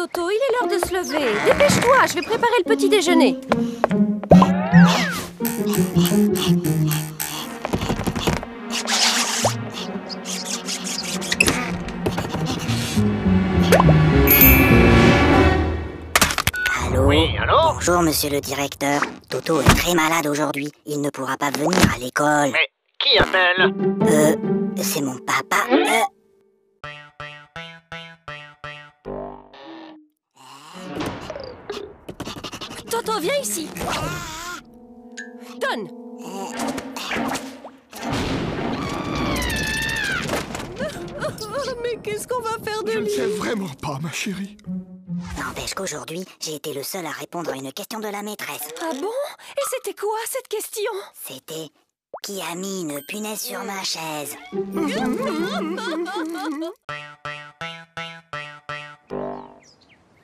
Toto, il est l'heure de se lever. Dépêche-toi, je vais préparer le petit déjeuner. Allô? Oui, allô? Bonjour, monsieur le directeur. Toto est très malade aujourd'hui. Il ne pourra pas venir à l'école. Mais qui appelle? C'est mon papa. Toto, viens ici. Donne. Mais qu'est-ce qu'on va faire de Je ne lui? sais vraiment pas, ma chérie. N'empêche qu'aujourd'hui, j'ai été le seul à répondre à une question de la maîtresse. Ah bon? Et c'était quoi cette question? C'était qui a mis une punaise sur ma chaise?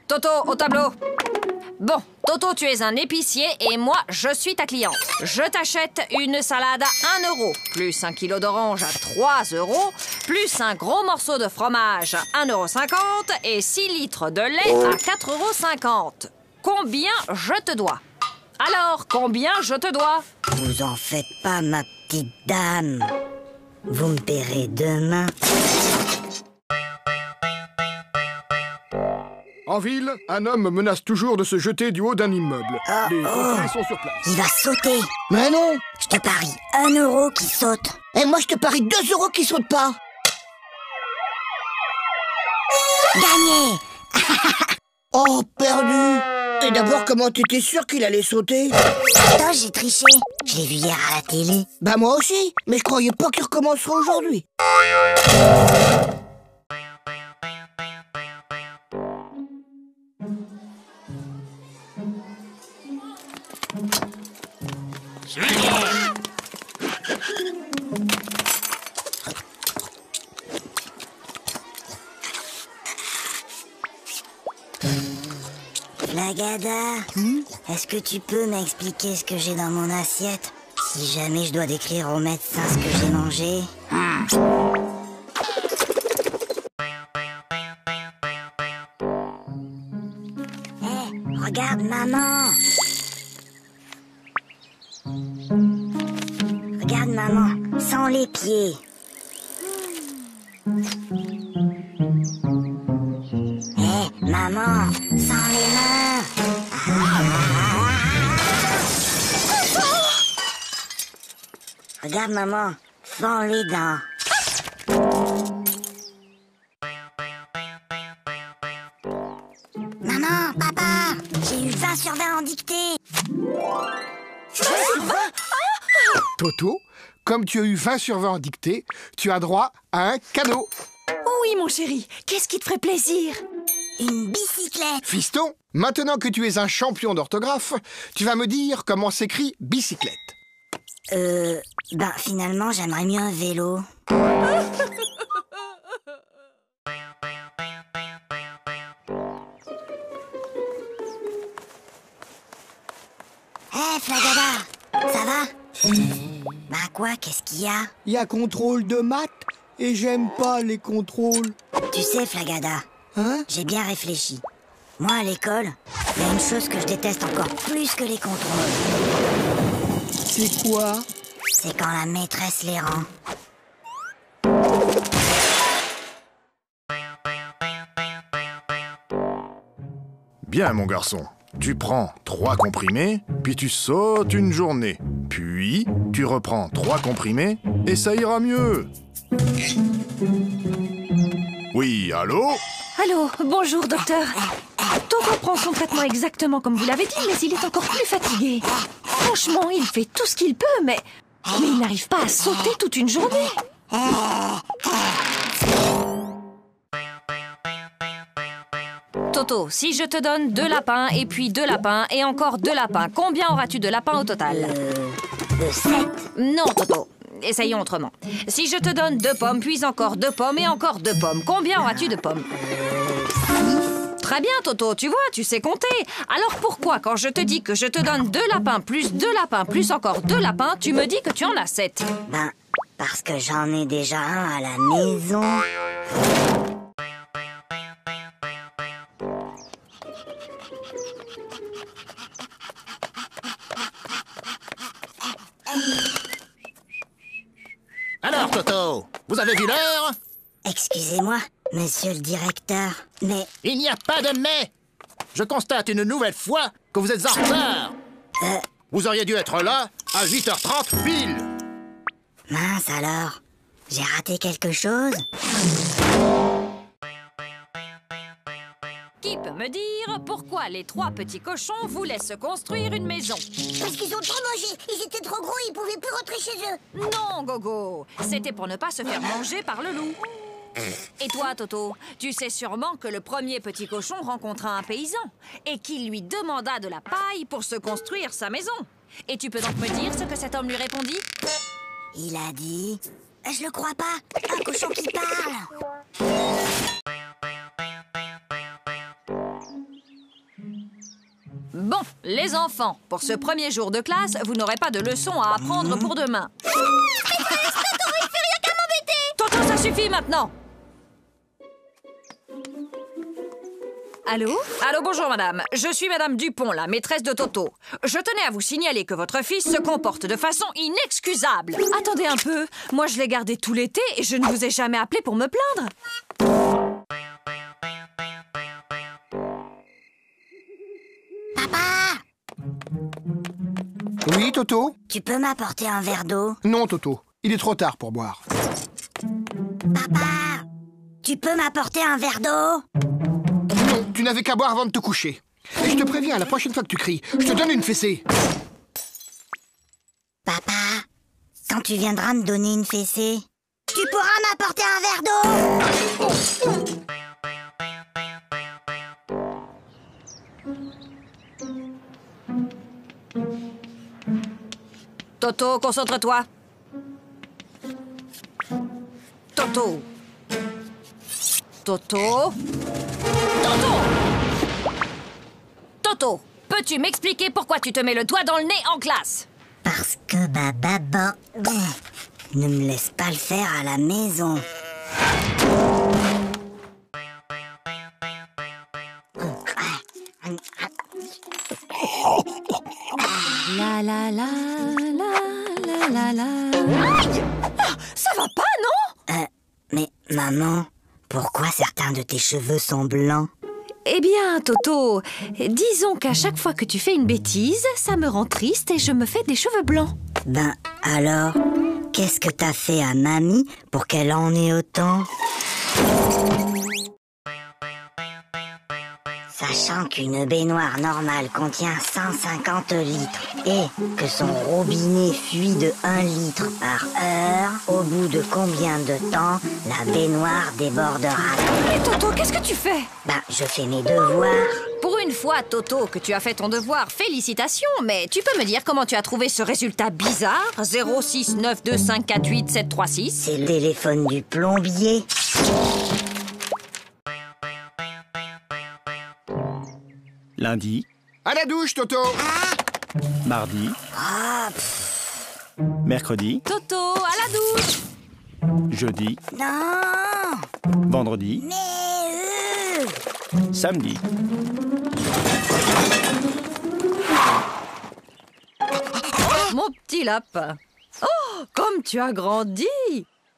Toto, au tableau. Bon, Toto, tu es un épicier et moi, je suis ta cliente. Je t'achète une salade à 1 euro, plus un kilo d'orange à 3 euros, plus un gros morceau de fromage à 1,50 € et 6 litres de lait à 4,50 €. Combien je te dois? Alors, combien je te dois? Vous en faites pas, ma petite dame. Vous me paierez demain. En ville, un homme menace toujours de se jeter du haut d'un immeuble. Les pompiers sont sur place. Il va sauter. Mais non. Je te parie 1 euro qui saute. Et moi, je te parie 2 € qui sautent pas. Gagné. Oh, perdu. Et d'abord, comment t'étais sûr qu'il allait sauter? Attends, j'ai triché. Je l'ai vu hier à la télé. Bah moi aussi, mais je croyais pas qu'il recommencerait aujourd'hui. Flagada, est-ce que tu peux m'expliquer ce que j'ai dans mon assiette? Si jamais je dois décrire au médecin ce que j'ai mangé. Regarde maman. Regarde maman, sans les pieds. Maman, sans les mains. Regarde maman, sans les dents. Maman, papa, j'ai eu 20 sur 20 en dictée. Toto, comme tu as eu 20 sur 20 en dictée, tu as droit à un cadeau. Oui, mon chéri. Qu'est-ce qui te ferait plaisir? Une bicyclette. Fiston, maintenant que tu es un champion d'orthographe, tu vas me dire comment s'écrit bicyclette. Finalement, j'aimerais mieux un vélo. Hé, Flagada, ça va? Quoi, qu'est-ce qu'il y a? Il y a contrôle de maths et j'aime pas les contrôles. Tu sais, Flagada, Hein? j'ai bien réfléchi. Moi, à l'école, il y a une chose que je déteste encore plus que les contrôles. C'est quoi? C'est quand la maîtresse les rend. Bien, mon garçon. Tu prends 3 comprimés, puis tu sautes une journée. Puis, tu reprends 3 comprimés, et ça ira mieux. Oui, allô? Allô, bonjour, docteur. Toto prend son traitement exactement comme vous l'avez dit, mais il est encore plus fatigué. Franchement, il fait tout ce qu'il peut, mais il n'arrive pas à sauter toute une journée. Toto, si je te donne 2 lapins, et puis 2 lapins, et encore 2 lapins, combien auras-tu de lapins au total? 7. Non, Toto. Essayons autrement. Si je te donne 2 pommes, puis encore 2 pommes, et encore 2 pommes, combien auras-tu de pommes? Très bien, Toto, tu vois, tu sais compter. Alors pourquoi, quand je te dis que je te donne 2 lapins, plus 2 lapins, plus encore 2 lapins, tu me dis que tu en as 7? Parce que j'en ai déjà un à la maison. Vous avez vu l'heure? Excusez-moi, monsieur le directeur, mais... Il n'y a pas de mais. Je constate une nouvelle fois que vous êtes en retard. Vous auriez dû être là à 8h30 pile. Mince alors, j'ai raté quelque chose? Qui peut me dire pourquoi les 3 petits cochons voulaient se construire une maison? Parce qu'ils ont trop mangé, ils étaient trop gros, ils pouvaient plus rentrer chez eux. Non, Gogo, c'était pour ne pas se faire manger par le loup. Et toi, Toto, tu sais sûrement que le premier petit cochon rencontra un paysan et qu'il lui demanda de la paille pour se construire sa maison. Et tu peux donc me dire ce que cet homme lui répondit? Il a dit... Je le crois pas, un cochon qui parle. Bon, les enfants, pour ce premier jour de classe, vous n'aurez pas de leçons à apprendre pour demain. Toto, ça suffit maintenant. Allô? Allô, bonjour madame. Je suis madame Dupont, la maîtresse de Toto. Je tenais à vous signaler que votre fils se comporte de façon inexcusable. Attendez un peu. Moi, je l'ai gardé tout l'été et je ne vous ai jamais appelé pour me plaindre. Papa, Oui, Toto? tu peux m'apporter un verre d'eau? Non, Toto. Il est trop tard pour boire. Papa, tu peux m'apporter un verre d'eau? Non, tu n'avais qu'à boire avant de te coucher. Et je te préviens, la prochaine fois que tu cries, je te donne une fessée. Papa, quand tu viendras me donner une fessée, tu pourras m'apporter un verre d'eau? Toto, concentre-toi. Toto. Toto. Toto. Toto, peux-tu m'expliquer pourquoi tu te mets le doigt dans le nez en classe? Parce que ma maman ne me laisse pas le faire à la maison. La la la la la la la. Ça va pas, non? Mais maman, pourquoi certains de tes cheveux sont blancs? Eh bien, Toto, disons qu'à chaque fois que tu fais une bêtise, ça me rend triste et je me fais des cheveux blancs. Ben alors, qu'est-ce que t'as fait à mamie pour qu'elle en ait autant? Sachant qu'une baignoire normale contient 150 litres et que son robinet fuit de 1 litre par heure, au bout de combien de temps la baignoire débordera? Mais Toto, qu'est-ce que tu fais? Ben, je fais mes devoirs. Pour une fois, Toto, que tu as fait ton devoir, félicitations, mais tu peux me dire comment tu as trouvé ce résultat bizarre? 06925487736. C'est le téléphone du plombier. Lundi, À la douche, Toto. mardi, mercredi, Toto, à la douche. jeudi, Non, vendredi, mais samedi. Mon petit lapin. Oh, comme tu as grandi.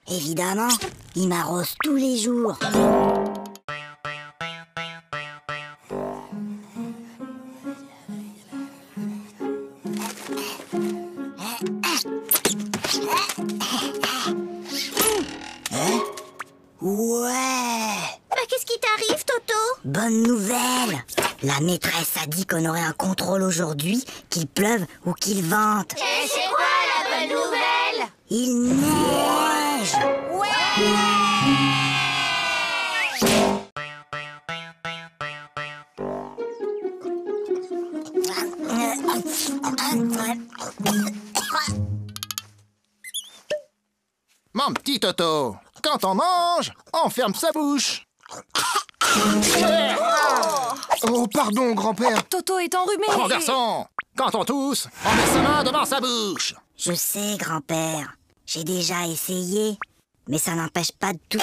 évidemment, il m'arrose tous les jours. Ouais. Qu'est-ce qui t'arrive, Toto? Bonne nouvelle. La maîtresse a dit qu'on aurait un contrôle aujourd'hui, qu'il pleuve ou qu'il vente. Et c'est quoi la bonne nouvelle? Il neige. Mon petit Toto, quand on mange, on ferme sa bouche. Oh, pardon, grand-père. Toto est enrhumé. Mon garçon, quand on tousse, on met sa main devant sa bouche. Je sais, grand-père. J'ai déjà essayé, mais ça n'empêche pas de tout.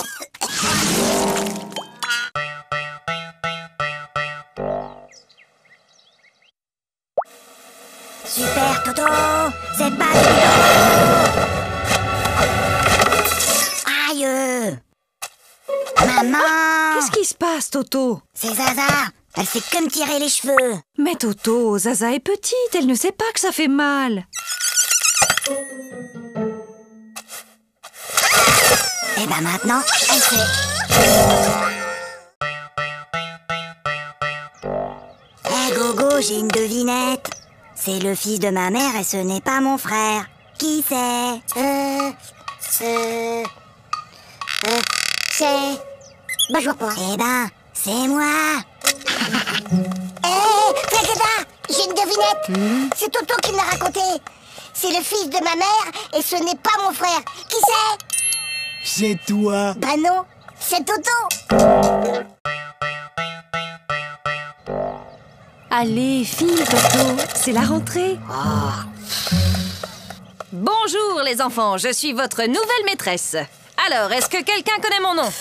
Super, Toto. C'est pas... Aïe. Maman! Qu'est-ce qui se passe, Toto? C'est Zaza! Elle s'est comme tirer les cheveux! Mais Toto, Zaza est petite, elle ne sait pas que ça fait mal. Et ben maintenant, elle sait. Hé Gogo, j'ai une devinette. C'est le fils de ma mère et ce n'est pas mon frère. Qui c'est? C'est... Bah, je vois pas. Eh ben, c'est moi. Hé, Frédéda, j'ai une devinette. C'est Toto qui me l'a raconté. C'est le fils de ma mère et ce n'est pas mon frère. Qui c'est? C'est toi. Bah non, c'est Toto. Allez, file, Toto, c'est la rentrée. Bonjour les enfants, je suis votre nouvelle maîtresse. Alors, est-ce que quelqu'un connaît mon nom?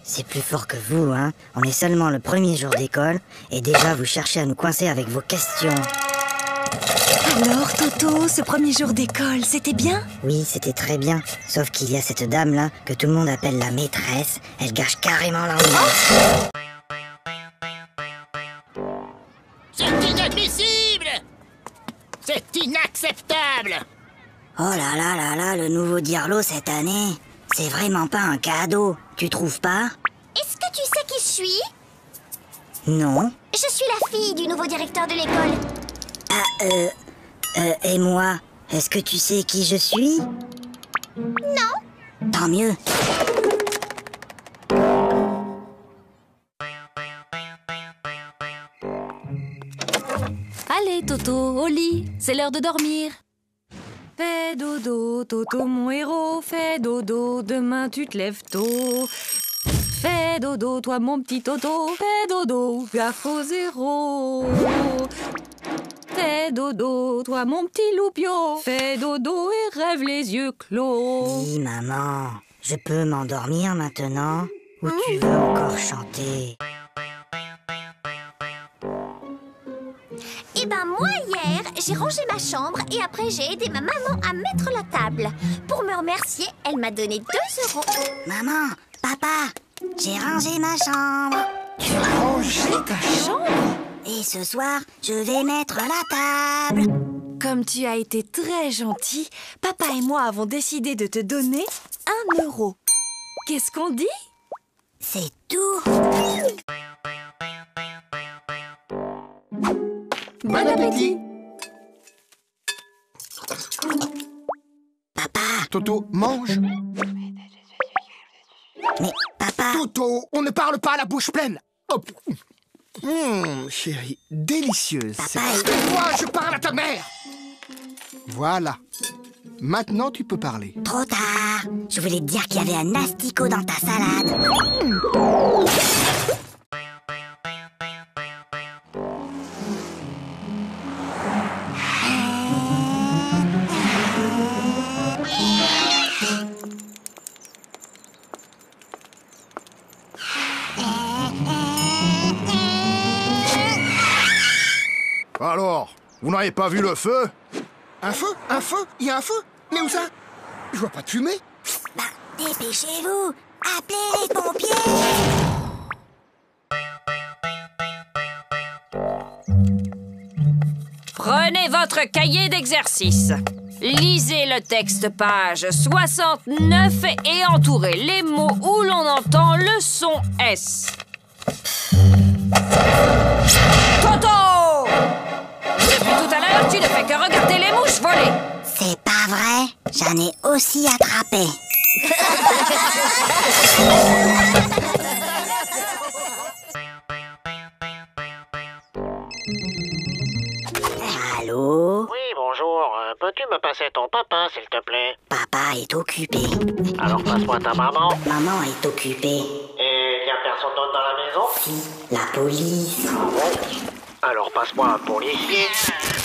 C'est plus fort que vous, hein. On est seulement le premier jour d'école et déjà vous cherchez à nous coincer avec vos questions. Alors, Toto, ce premier jour d'école, c'était bien? Oui, c'était très bien. Sauf qu'il y a cette dame-là que tout le monde appelle la maîtresse. Elle gâche carrément l'ambiance. C'est inadmissible! C'est inacceptable! Oh là là là là, le nouveau Dirlo cette année, c'est vraiment pas un cadeau, tu trouves pas? Est-ce que tu sais qui je suis? Non. Je suis la fille du nouveau directeur de l'école. Et moi, est-ce que tu sais qui je suis? Non. Tant mieux. Allez, Toto, au lit, c'est l'heure de dormir. Fais dodo, Toto, mon héros, fais dodo, demain tu te lèves tôt. Fais dodo, toi mon petit Toto, fais dodo, gaffe au zéro. Fais dodo, toi mon petit loupio, fais dodo et rêve les yeux clos. Oui, maman, je peux m'endormir maintenant? Ou tu veux encore chanter? Eh ben moi hier, j'ai rangé ma chambre et après j'ai aidé ma maman à mettre la table. Pour me remercier, elle m'a donné 2 €. Maman, papa, j'ai rangé ma chambre. Tu as rangé ta chambre? Et ce soir, je vais mettre la table. Comme tu as été très gentil, papa et moi avons décidé de te donner 1 €. Qu'est-ce qu'on dit? C'est tout. Bon appétit! Papa, Toto, mange! mais papa... Toto, on ne parle pas à la bouche pleine! Hop. Chérie, délicieuse! Papa, Moi, je parle à ta mère! Voilà. Maintenant, tu peux parler. trop tard. Je voulais te dire qu'il y avait un asticot dans ta salade. Alors, vous n'avez pas vu le feu? Un feu? Un feu? Il y a un feu? Mais où ça? Je vois pas de fumée. Bah, dépêchez-vous. Appelez les pompiers. Prenez votre cahier d'exercice. Lisez le texte page 69 et entourez les mots où l'on entend le son S. Toto! Depuis tout à l'heure, tu ne fais que regarder les mouches voler. C'est pas vrai. J'en ai aussi attrapé. Allô? Oui, bonjour. Peux-tu me passer ton papa, s'il te plaît? Papa est occupé. Alors passe-moi ta maman. Maman est occupée. Et y a personne d'autre dans la maison? Si, la police. Alors passe-moi un policier.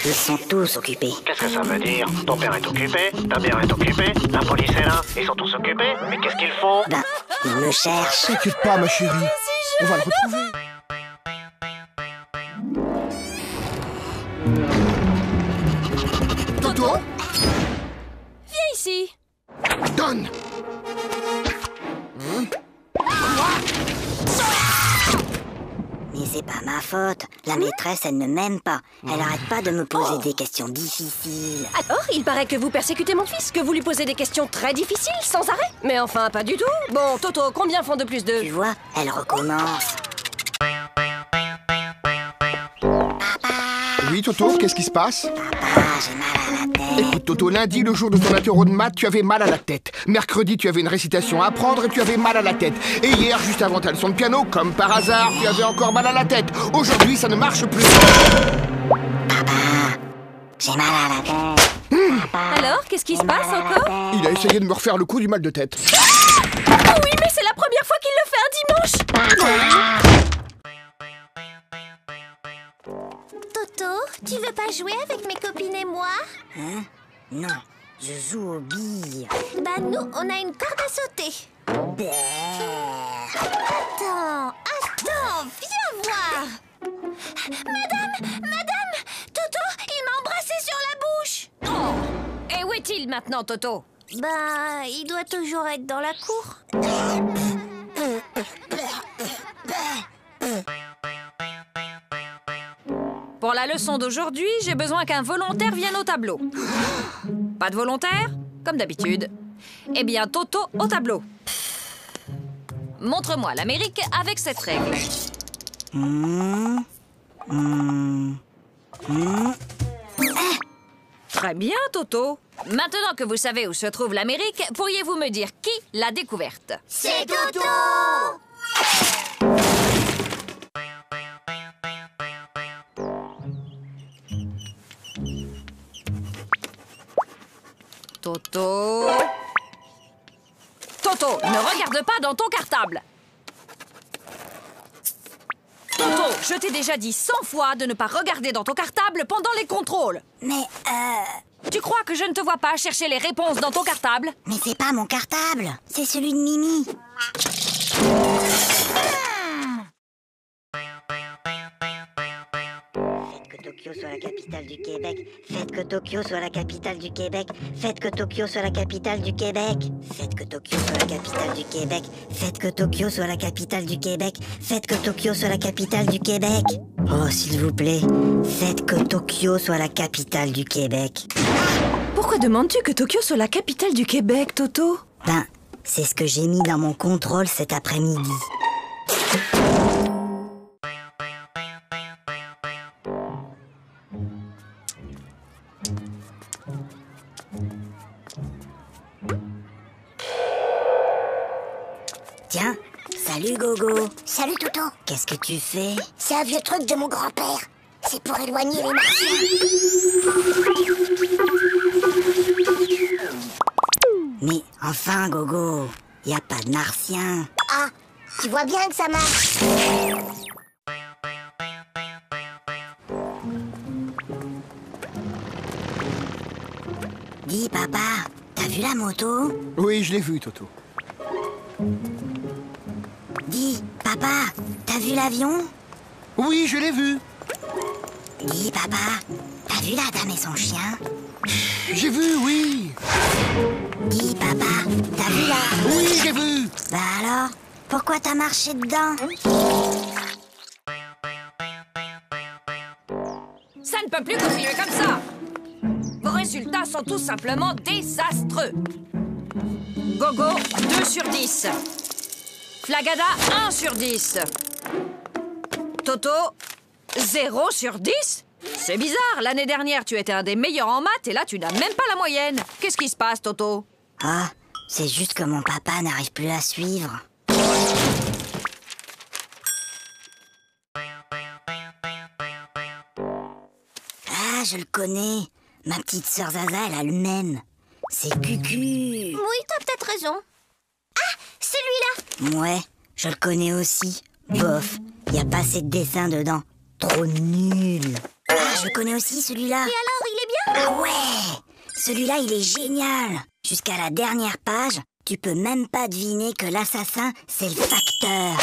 Ils sont tous occupés. Qu'est-ce que ça veut dire? Ton père est occupé, ta mère est occupée, la police est là, ils sont tous occupés. Mais qu'est-ce qu'ils font? Ben, ils me cherchent. T'inquiète pas, ma chérie. On va le retrouver. Toto, Viens ici. donne. Quoi? c'est pas ma faute. La maîtresse, elle ne m'aime pas. Elle arrête pas de me poser des questions difficiles. Alors, il paraît que vous persécutez mon fils, que vous lui posez des questions très difficiles, sans arrêt. Mais enfin, pas du tout. Bon, Toto, combien font 2 plus 2? Tu vois, elle recommence. Oui, Toto, qu'est-ce qui se passe? Papa, j'ai mal à la tête. Écoute, Toto, lundi, le jour de ton interro de maths, tu avais mal à la tête. Mercredi, tu avais une récitation à apprendre et tu avais mal à la tête. Et hier, juste avant ta leçon de piano, comme par hasard, tu avais encore mal à la tête. Aujourd'hui, ça ne marche plus. Papa, j'ai mal à la tête. Alors, qu'est-ce qui se passe encore? Il a essayé de me refaire le coup du mal de tête. Oh oui, mais c'est la première fois qu'il le fait un dimanche. Toto, tu veux pas jouer avec mes copines et moi? Hein? Non, je joue aux billes. Bah nous, on a une corde à sauter. Attends, viens voir. Madame, Toto, il m'a embrassé sur la bouche. Oh. Et où est-il maintenant, Toto? Bah, il doit toujours être dans la cour. Pour la leçon d'aujourd'hui, j'ai besoin qu'un volontaire vienne au tableau. Pas de volontaire? Comme d'habitude. Eh bien, Toto au tableau. Montre-moi l'Amérique avec cette règle. Très bien, Toto. Maintenant que vous savez où se trouve l'Amérique, pourriez-vous me dire qui l'a découverte? C'est Toto! Toto... Toto, ne regarde pas dans ton cartable. Toto, je t'ai déjà dit 100 fois de ne pas regarder dans ton cartable pendant les contrôles. Mais, Tu crois que je ne te vois pas chercher les réponses dans ton cartable? mais c'est pas mon cartable, c'est celui de Mimi. Faites que Tokyo soit la capitale du Québec. Faites que Tokyo soit la capitale du Québec. Faites que Tokyo soit la capitale du Québec. Faites que Tokyo soit la capitale du Québec. Faites que Tokyo soit la capitale du Québec. Faites que Tokyo soit la capitale du Québec. Oh, s'il vous plaît, faites que Tokyo soit la capitale du Québec. Pourquoi demandes-tu que Tokyo soit la capitale du Québec, Toto? Ben, c'est ce que j'ai mis dans mon contrôle cet après-midi. Tiens, salut Gogo. Salut Toto. Qu'est-ce que tu fais? C'est un vieux truc de mon grand-père. C'est pour éloigner les martiens. Mais enfin, Gogo, y a pas de martien. Ah, tu vois bien que ça marche. Dis, papa, t'as vu la moto? Oui, je l'ai vu, Toto. Dis, papa, t'as vu l'avion? Oui, je l'ai vu. Dis, papa, t'as vu la dame et son chien? J'ai vu, oui. Dis, papa, t'as vu la... Oui, j'ai vu. Bah alors, pourquoi t'as marché dedans? Ça ne peut plus continuer comme ça. Vos résultats sont tout simplement désastreux. Gogo, 2 sur 10. Flagada, 1 sur 10. Toto, 0 sur 10? C'est bizarre, l'année dernière, tu étais un des meilleurs en maths et là, tu n'as même pas la moyenne. Qu'est-ce qui se passe, Toto? Ah, c'est juste que mon papa n'arrive plus à suivre. Ah, je le connais. Ma petite sœur Zaza, elle a le même. C'est Cucu. Oui, t'as peut-être raison. Ah, celui-là. Ouais, je le connais aussi. Bof, y a pas assez de dessins dedans. Trop nul. Ah, je le connais aussi, celui-là. Et alors, il est bien? Ah ouais, celui-là, il est génial. Jusqu'à la dernière page, tu peux même pas deviner que l'assassin, c'est le facteur.